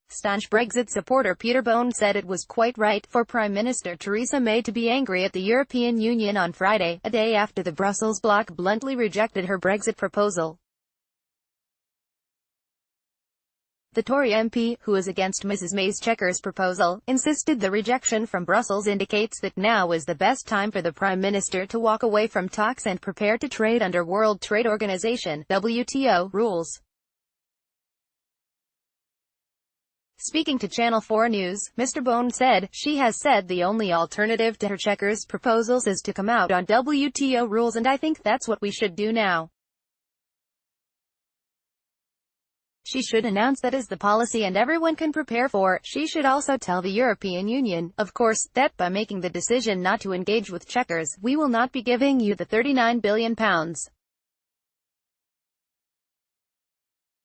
Staunch Brexit supporter Peter Bone said it was quite right for Prime Minister Theresa May to be angry at the European Union on Friday, a day after the Brussels bloc bluntly rejected her Brexit proposal. The Tory MP, who is against Mrs May's Chequers proposal, insisted the rejection from Brussels indicates that now is the best time for the Prime Minister to walk away from talks and prepare to trade under World Trade Organization (WTO) rules. Speaking to Channel 4 News, Mr Bone said, "She has said the only alternative to her Chequers proposals is to come out on WTO rules, and I think that's what we should do now. She should announce that is the policy and everyone can prepare for. She should also tell the European Union, of course, that by making the decision not to engage with Chequers, we will not be giving you the £39 billion.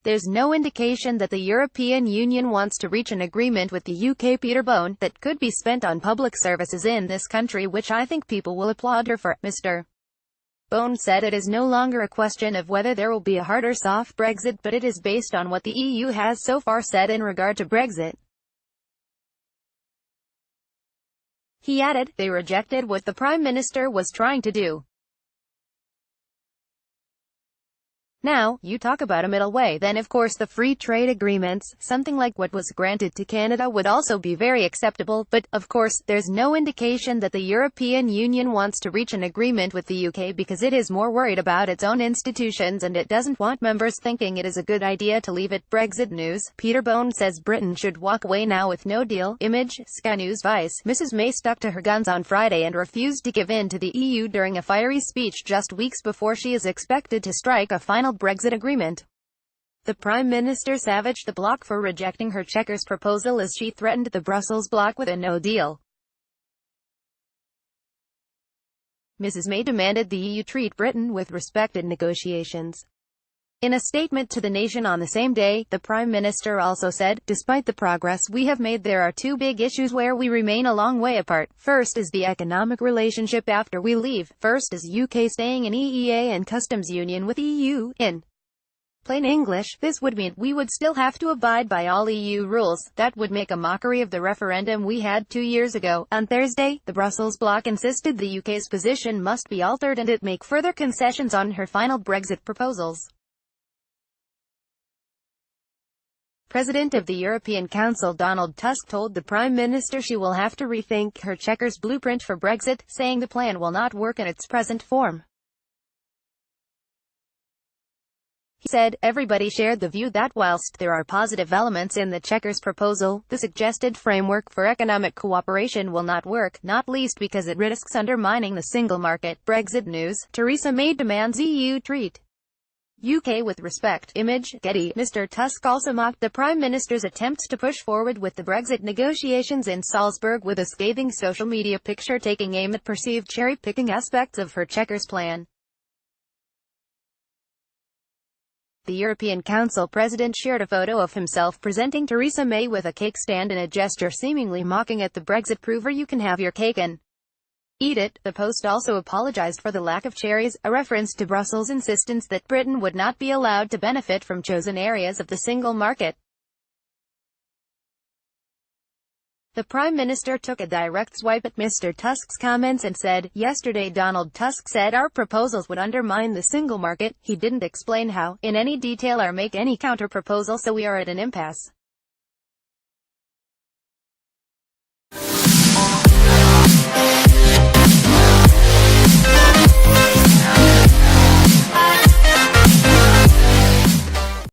There's no indication that the European Union wants to reach an agreement with the UK, Peter Bone, that could be spent on public services in this country, which I think people will applaud her for." Mr. Bone said it is no longer a question of whether there will be a hard or soft Brexit, but it is based on what the EU has so far said in regard to Brexit. He added, "They rejected what the Prime Minister was trying to do. Now, you talk about a middle way, then of course the free trade agreements, something like what was granted to Canada, would also be very acceptable, but, of course, there's no indication that the European Union wants to reach an agreement with the UK because it is more worried about its own institutions and it doesn't want members thinking it is a good idea to leave it." Brexit news. Peter Bone says Britain should walk away now with no deal. Image, Sky News. Vice. Mrs May stuck to her guns on Friday and refused to give in to the EU during a fiery speech just weeks before she is expected to strike a final Brexit agreement. The Prime Minister savaged the bloc for rejecting her Chequers proposal as she threatened the Brussels bloc with a no deal. Mrs May demanded the EU treat Britain with respect in negotiations. In a statement to the nation on the same day, the Prime Minister also said, "Despite the progress we have made, there are two big issues where we remain a long way apart. First is the economic relationship after we leave. First is UK staying in EEA and customs union with EU. In plain English, this would mean we would still have to abide by all EU rules. That would make a mockery of the referendum we had 2 years ago." On Thursday, the Brussels bloc insisted the UK's position must be altered and it make further concessions on her final Brexit proposals. President of the European Council Donald Tusk told the Prime Minister she will have to rethink her Chequers blueprint for Brexit, saying the plan will not work in its present form. He said, "Everybody shared the view that whilst there are positive elements in the Chequers proposal, the suggested framework for economic cooperation will not work, not least because it risks undermining the single market." Brexit news. Theresa May demands EU treat UK with respect. Image, Getty. Mr Tusk also mocked the Prime Minister's attempts to push forward with the Brexit negotiations in Salzburg with a scathing social media picture taking aim at perceived cherry-picking aspects of her Chequers plan. The European Council president shared a photo of himself presenting Theresa May with a cake stand in a gesture seemingly mocking at the Brexit prover "You can have your cake and eat it." The Post also apologized for the lack of cherries, a reference to Brussels' insistence that Britain would not be allowed to benefit from chosen areas of the single market. The Prime Minister took a direct swipe at Mr Tusk's comments and said, "Yesterday Donald Tusk said our proposals would undermine the single market. He didn't explain how, in any detail, or make any counter-proposal, so we are at an impasse."